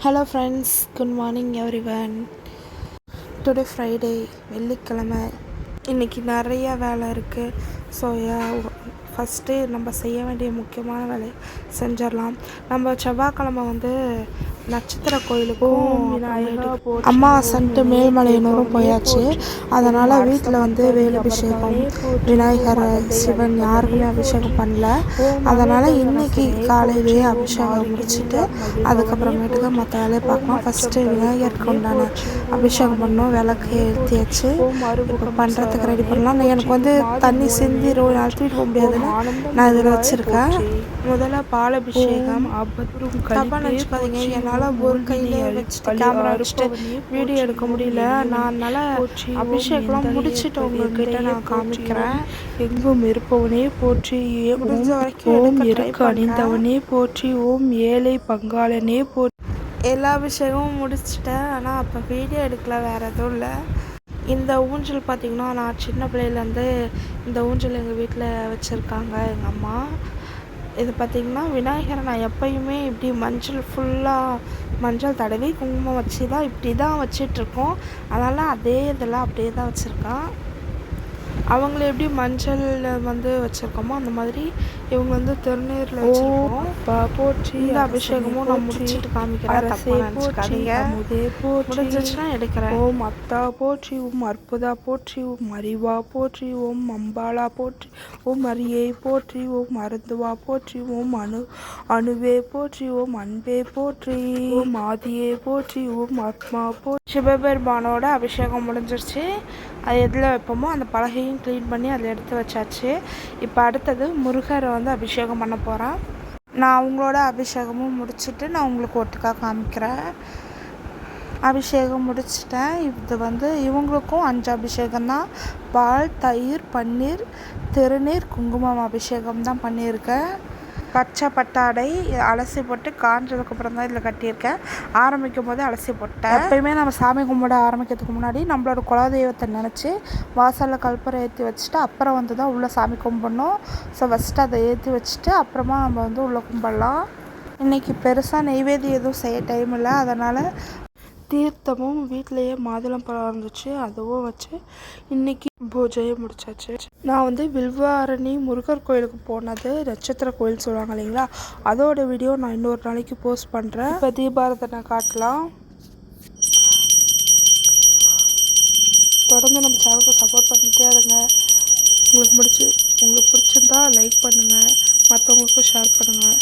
Hello friends, good morning everyone. Today Friday, வெள்ளிக்கிழமை. இன்றைக்கி நிறைய வேலை இருக்குது. ஸோ ஃபஸ்ட்டு நம்ம செய்ய வேண்டிய முக்கியமான வேலையை செஞ்சிடலாம். நம்ம செவ்வாய்க்கிழமை நட்சத்திர கோயிலுக்கும் அமாவாசைன்ட்டு மேல்மலையனூரும் போயாச்சு. அதனால் வீட்டில் வேல் அபிஷேகம், விநாயகர், சிவன் யாருக்குமே அபிஷேகம் பண்ணல. அதனால் இன்றைக்கி காலையிலேயே அபிஷேகம் முடிச்சுட்டு அதுக்கப்புறமேட்டுக்கு மற்ற வேலையை பார்க்கலாம். ஃபஸ்ட்டு விநாயகருக்கு உண்டான அபிஷேகம் பண்ணோம். விளக்கு ஏற்றியாச்சு. இப்போ பண்ணுறதுக்கு ரெடி பண்ணலாம். எனக்கு தண்ணி சிந்தி அழுத்திட்டு போக முடியாதுன்னு நான் இதில் வச்சுருக்கேன். முதல்ல பால் அபிஷேகம். தப்பாக நினச்சிக்காதீங்க, என்னால் ஒரு கையிலே வச்சுட்டு கேமரா வச்சுட்டு வீடியோ எடுக்க முடியல. நான் அதனால் அபிஷேகம்லாம் முடிச்சுட்டு உங்கள்கிட்ட நான் காமிக்கிறேன். எங்கும் இருப்பவனே போற்றி, முடிஞ்ச வரைக்கும் இருக்கு அணிந்தவனே போற்றி, ஓம் ஏழை பங்காளனே போற்றி. எல்லா அபிஷேகமும் முடிச்சிட்டேன். ஆனால் அப்போ வீடியோ எடுக்கல, வேறு எதுவும் இல்லை. இந்த ஊஞ்சல் பார்த்திங்கன்னா, நான் சின்ன பிள்ளையிலேருந்து இந்த ஊஞ்சல் எங்கள் வீட்டில் வச்சுருக்காங்க எங்கள் அம்மா. இது பார்த்திங்கன்னா விநாயகரை நான் எப்போயுமே இப்படி மஞ்சள் தடவி குங்குமம் வச்சு தான் இப்படி தான் வச்சிட்ருக்கோம். அதனால் அதே இதெல்லாம் அப்படியே தான் வச்சுருக்கேன். அவங்கள எப்படி மஞ்சளில் வச்சுருக்கோமோ அந்த மாதிரி இவங்க திருநீரில் வச்சுருக்கோம். போற்றி இந்த அபிஷேகமும் நான் முடிச்சுட்டு காமிக்கிறேன். முடிஞ்சிச்சுன்னா எடுக்கிறேன். ஓம் அத்தா போற்றி, ஓம் அற்புதா போற்றி, ஓம் அறிவா போற்றி, ஓம் அம்பாளா போற்றி, ஓம் அரியை போற்றி, ஓம் அருந்துவா போற்றி, ஓம் அணுவே போற்றி, ஓம் அன்பே போற்றி, ஓம் ஆதியே போற்றி, ஓம் ஆத்மா போற்றி. சிவபெருமானோட அபிஷேகம் முடிஞ்சிருச்சு. அது எதில் வைப்போமோ அந்த பலகையும் க்ளீன் பண்ணி அதில் எடுத்து வச்சாச்சு. இப்போ அடுத்தது முருகரை அபிஷேகம் பண்ண போகிறேன். நான் அவங்களோட அபிஷேகமும் முடிச்சுட்டு நான் உங்களுக்கு ஒட்டுக்காக காமிக்கிறேன். அபிஷேகம் முடிச்சிட்டேன். இது இவங்களுக்கும் 5 அபிஷேகம் தான். பால், தயிர், பன்னீர், திருநீர், குங்குமம் அபிஷேகம் தான் பண்ணியிருக்கேன். பச்சை பட்டாடை அலசி போட்டு காஞ்சதுக்கப்புறம் தான் இதில் கட்டியிருக்கேன். ஆரம்பிக்கும் போது அலசி போட்டேன். எப்பயுமே நம்ம சாமி கும்பிட ஆரம்பிக்கிறதுக்கு முன்னாடி நம்மளோட குலதெய்வத்தை நினச்சி வாசலில் கற்பூரம் ஏற்றி வச்சுட்டு அப்புறம் தான் உள்ளே சாமி கும்பிடணும். ஸோ ஃபஸ்ட்டு அதை ஏற்றி வச்சுட்டு அப்புறமா நம்ம உள்ளே கும்பிடலாம். இன்றைக்கி பெருசாக நெய்வேத்தியம் எதுவும் செய்ய டைம் இல்லை. அதனால் தீர்த்தமும் வீட்டிலையே மாதுளம்பழம் இருந்துச்சு, அதுவும் வச்சு இன்றைக்கி பூஜையை முடிச்சாச்சு. நான் வில்வாரணி முருகர் கோயிலுக்கு போனது, நட்சத்திர கோயில் சொல்லுவாங்க இல்லைங்களா, அதோட வீடியோ நான் இன்னொரு நாளைக்கு போஸ்ட் பண்ணுறேன். இப்போ தீபாரதனை காட்டலாம். தொடர்ந்து நம்ம சேனலுக்கு சப்போர்ட் பண்ணிகிட்டே இருங்க. உங்களுக்கு பிடிச்சிருந்தா லைக் பண்ணுங்கள், மற்றவங்களுக்கும் ஷேர் பண்ணுங்கள்.